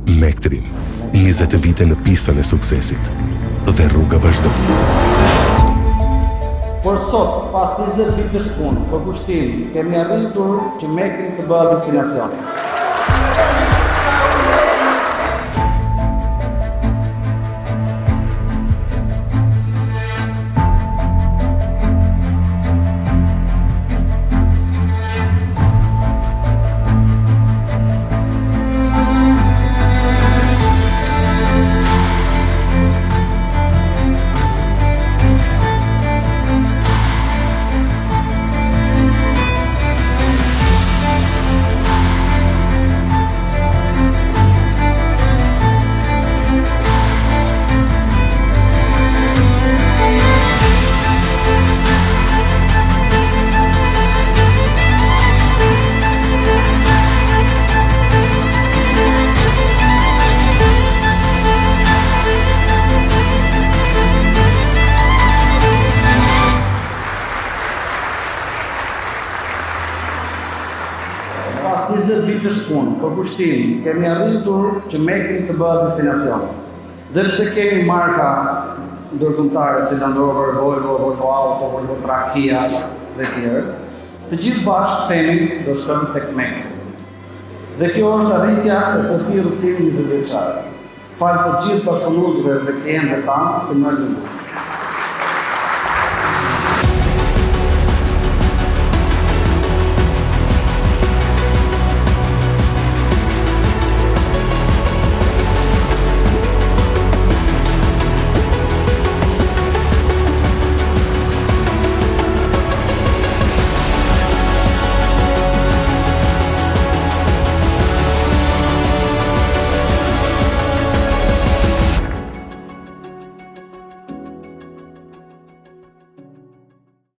Mektrim, 20 vite në pistën e suksesit. Dhe rruga vazhdon. Por sot, pas 20 vitësh punë, për kushtim, kemi arritur që Mekri të bëhet destinacion. Pas 20 vitësh punë, për kushtim, kemi arritur që Mekri të bëhet destinacion. Dhe pse kemi marka ndërkombëtare si Land Rover, Volvo, Volvo Auto, Volvo Truck, Kia dhe tjerë, të gjithë bashkë themi do shkojmë tek Mekri. Dhe kjo është arritja e këtij rrugtimi 20 vjeçar. Falë të gjithë bashkëpunuesve dhe klientëve tanë të më lindës.